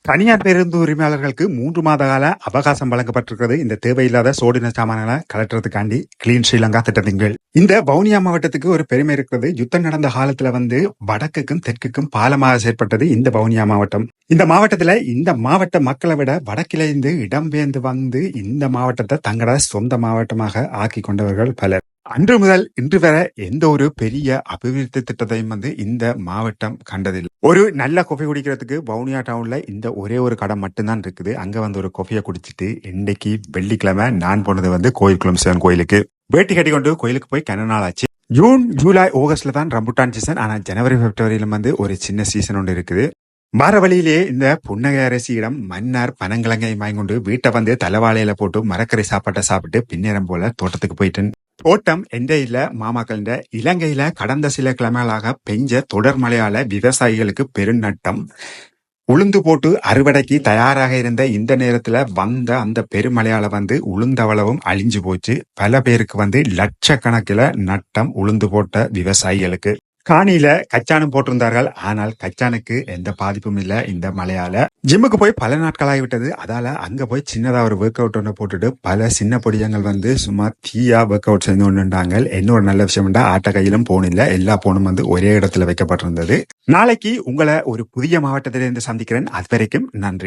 தனியார் பேருந்து உரிமையாளர்களுக்கு 3 மாத கால அவகாசம் வழங்கப்பட்டிருக்கிறது. இந்த தேவையில்லாத சோடின சாமான்களை கலட்டுறதுக்காண்டி கிளீன் ஸ்ரீலங்கா திட்டத்தின் கீழ். இந்த வவுனியா மாவட்டத்துக்கு ஒரு பெருமை இருக்கிறது. யுத்தம் நடந்த காலத்துல வடக்குக்கும் தெற்குக்கும் பாலமாக செயற்பட்டது இந்த வவுனியா மாவட்டம். இந்த மாவட்ட மக்களை விட வடக்கில இருந்து இடம்பெயர்ந்து வந்து இந்த மாவட்டத்தை தங்களோட சொந்த மாவட்டமாக ஆக்கி கொண்டவர்கள் பலர். அன்று முதல் இன்று வரை எந்த ஒரு பெரிய அபிவிருத்தி திட்டத்தையும் இந்த மாவட்டம் கண்டதில்லை. ஒரு நல்ல கொஃபி குடிக்கிறதுக்கு வவுனியா டவுன்ல இந்த ஒரே ஒரு கடை மட்டும்தான் இருக்குது. அங்க ஒரு கொஃபியை குடிச்சிட்டு இன்னைக்கு வெள்ளிக்கிழமை நான் போனது கோயில் சிவன் கோயிலுக்கு. வேட்டி கட்டி கொண்டு கோயிலுக்கு போய் கன நாள் ஆச்சு. ஜூன் ஜூலை ஆகஸ்ட்ல தான் ரம்புட்டான் சீசன். ஆனா ஜனவரி பிப்ரவரியில ஒரு சின்ன சீசன் ஒன்று இருக்குது. வார வழியிலேயே இந்த புன்னகை அரசியிடம் மன்னார் பனங்கிழங்கை வாங்கொண்டு வீட்டை தலைவாழையில போட்டு மரக்கறி சாப்பாட்டை சாப்பிட்டு பின்னேரம் போல தோட்டத்துக்கு போயிட்டேன். தோட்டம் எந்த இல்ல மாமாக்கள் இலங்கையில கடந்த சில கிழமைகளாக பெஞ்ச தொடர் மழையால விவசாயிகளுக்கு பெருநட்டம். உளுந்து போட்டு அறுவடைக்கு தயாராக இருந்த இந்த நேரத்துல வந்த அந்த பெருமழையால உளுந்தவளவும் அழிஞ்சு போச்சு. பல பேருக்கு லட்சக்கணக்கில நட்டம் உளுந்து போட்ட விவசாயிகளுக்கு. காணியில கச்சானும் போட்டிருந்தார்கள். ஆனால் கச்சானுக்கு எந்த பாதிப்பும் இல்ல இந்த மழையால. ஜிம்முக்கு போய் பல நாட்கள் ஆகிவிட்டது. அதால அங்க போய் சின்னதா ஒரு ஒர்க் அவுட் ஒன்று போட்டுட்டு பல சின்ன பொடியங்கள் சும்மா தீயா ஒர்க் அவுட் செஞ்சு கொண்டுட்டாங்க. இன்னொரு நல்ல விஷயம் ஆட்ட கையிலும் போன் இல்ல. எல்லா போனும் ஒரே இடத்துல வைக்கப்பட்டிருந்தது. நாளைக்கு உங்களை ஒரு புதிய மாவட்டத்திலிருந்து சந்திக்கிறேன். அது வரைக்கும் நன்றி.